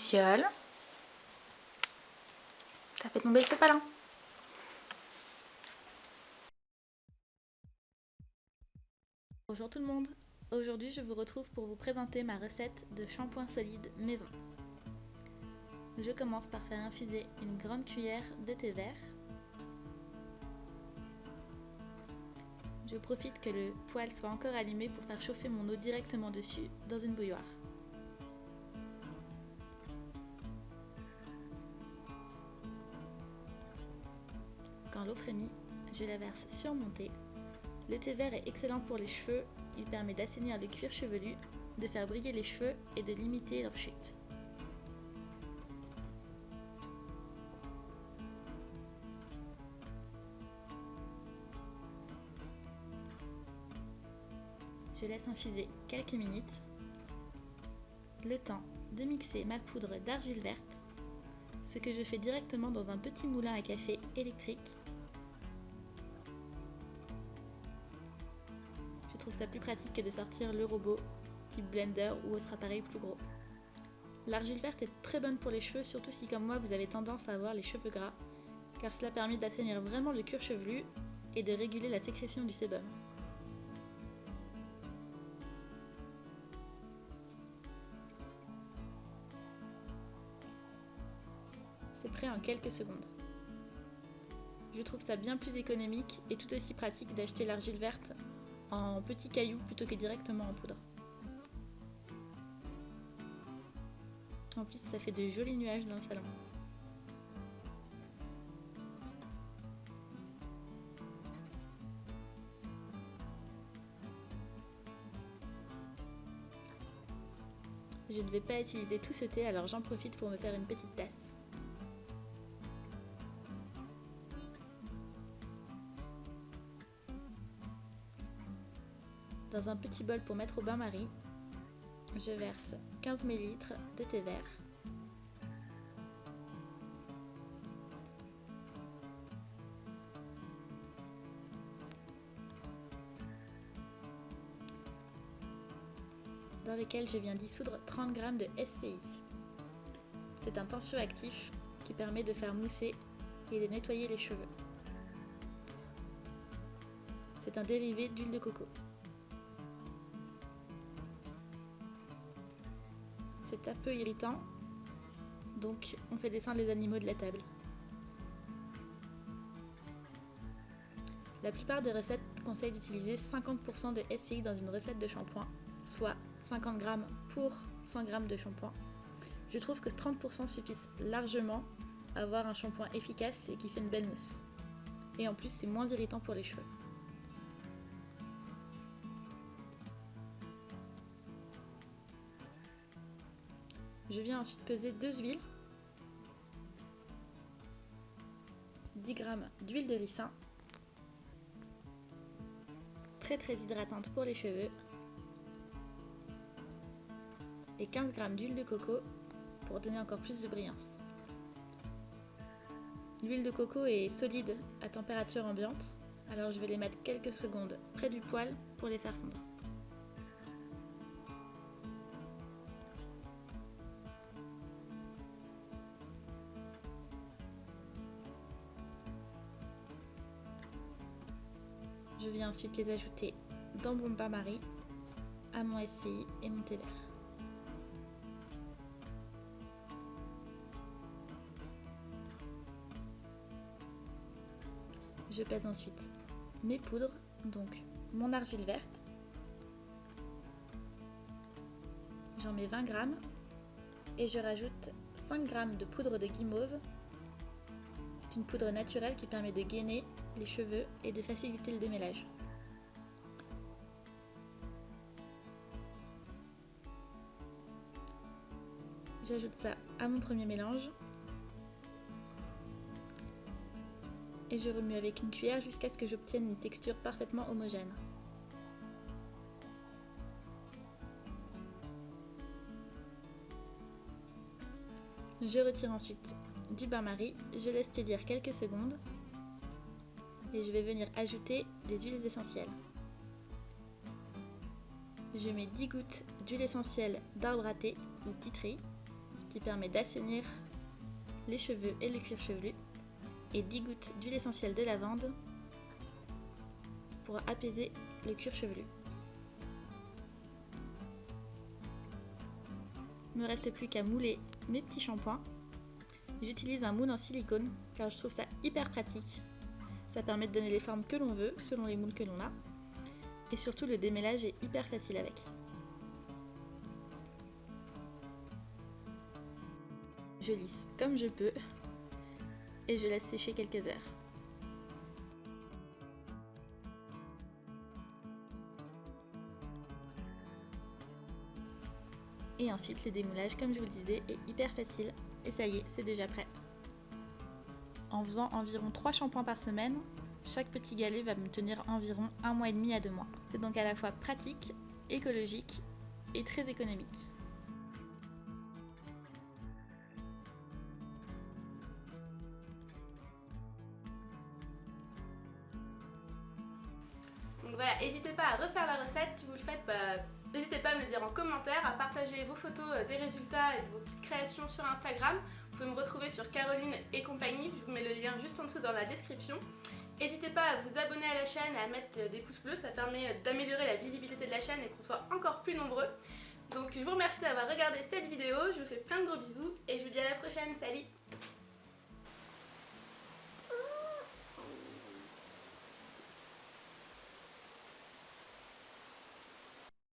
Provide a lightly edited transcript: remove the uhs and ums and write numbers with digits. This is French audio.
Luciole, t'as fait tomber le sopalin. Bonjour tout le monde, aujourd'hui je vous retrouve pour vous présenter ma recette de shampoing solide maison. Je commence par faire infuser une grande cuillère de thé vert. Je profite que le poêle soit encore allumé pour faire chauffer mon eau directement dessus dans une bouilloire. Quand l'eau frémit, je la verse sur mon thé. Le thé vert est excellent pour les cheveux, il permet d'assainir le cuir chevelu, de faire briller les cheveux et de limiter leur chute. Je laisse infuser quelques minutes, le temps de mixer ma poudre d'argile verte, ce que je fais directement dans un petit moulin à café électrique. Je trouve ça plus pratique que de sortir le robot type blender ou autre appareil plus gros. L'argile verte est très bonne pour les cheveux, surtout si comme moi vous avez tendance à avoir les cheveux gras, car cela permet d'assainir vraiment le cuir chevelu et de réguler la sécrétion du sébum. C'est prêt en quelques secondes. Je trouve ça bien plus économique et tout aussi pratique d'acheter l'argile verte en petits cailloux plutôt que directement en poudre. En plus, ça fait de jolis nuages dans le salon. Je ne vais pas utiliser tout ce thé, alors j'en profite pour me faire une petite tasse. Dans un petit bol pour mettre au bain-marie, je verse 15 ml de thé vert. Dans lequel je viens dissoudre 30 g de SCI. C'est un tensioactif qui permet de faire mousser et de nettoyer les cheveux. C'est un dérivé d'huile de coco. C'est un peu irritant, donc on fait descendre les animaux de la table. La plupart des recettes conseillent d'utiliser 50% de SCI dans une recette de shampoing, soit 50 g pour 100 g de shampoing. Je trouve que 30% suffisent largement à avoir un shampoing efficace et qui fait une belle mousse. Et en plus, c'est moins irritant pour les cheveux. Je viens ensuite peser 2 huiles, 10 g d'huile de ricin, très hydratante pour les cheveux, et 15 g d'huile de coco pour donner encore plus de brillance. L'huile de coco est solide à température ambiante, alors je vais les mettre quelques secondes près du poêle pour les faire fondre. Je viens ensuite les ajouter dans mon bain-marie, à mon SCI et mon thé vert. Je pèse ensuite mes poudres, donc mon argile verte. J'en mets 20 g et je rajoute 5 g de poudre de guimauve. C'est une poudre naturelle qui permet de gainer les cheveux et de faciliter le démêlage. J'ajoute ça à mon premier mélange et je remue avec une cuillère jusqu'à ce que j'obtienne une texture parfaitement homogène. Je retire ensuite du bain-marie, je laisse tiédir quelques secondes et je vais venir ajouter des huiles essentielles. Je mets 10 gouttes d'huile essentielle d'arbre à thé ou tea tree qui permet d'assainir les cheveux et le cuir chevelu, et 10 gouttes d'huile essentielle de lavande pour apaiser le cuir chevelu. Il ne me reste plus qu'à mouler mes petits shampoings. J'utilise un moule en silicone car je trouve ça hyper pratique. Ça permet de donner les formes que l'on veut selon les moules que l'on a. Et surtout le démêlage est hyper facile avec. Je lisse comme je peux et je laisse sécher quelques heures. Et ensuite le démoulage, comme je vous le disais, est hyper facile. Et ça y est, c'est déjà prêt. En faisant environ 3 shampoings par semaine, chaque petit galet va me tenir environ 1 mois et demi à 2 mois. C'est donc à la fois pratique, écologique et très économique. Donc voilà, n'hésitez pas à refaire la recette. Si vous le faites, n'hésitez pas à me le dire en commentaire, à partager vos photos des résultats et de vos petites créations sur Instagram. Vous pouvez me retrouver sur Caroline et compagnie, je vous mets le lien juste en dessous dans la description. N'hésitez pas à vous abonner à la chaîne et à mettre des pouces bleus, ça permet d'améliorer la visibilité de la chaîne et qu'on soit encore plus nombreux. Donc je vous remercie d'avoir regardé cette vidéo, je vous fais plein de gros bisous et je vous dis à la prochaine, salut!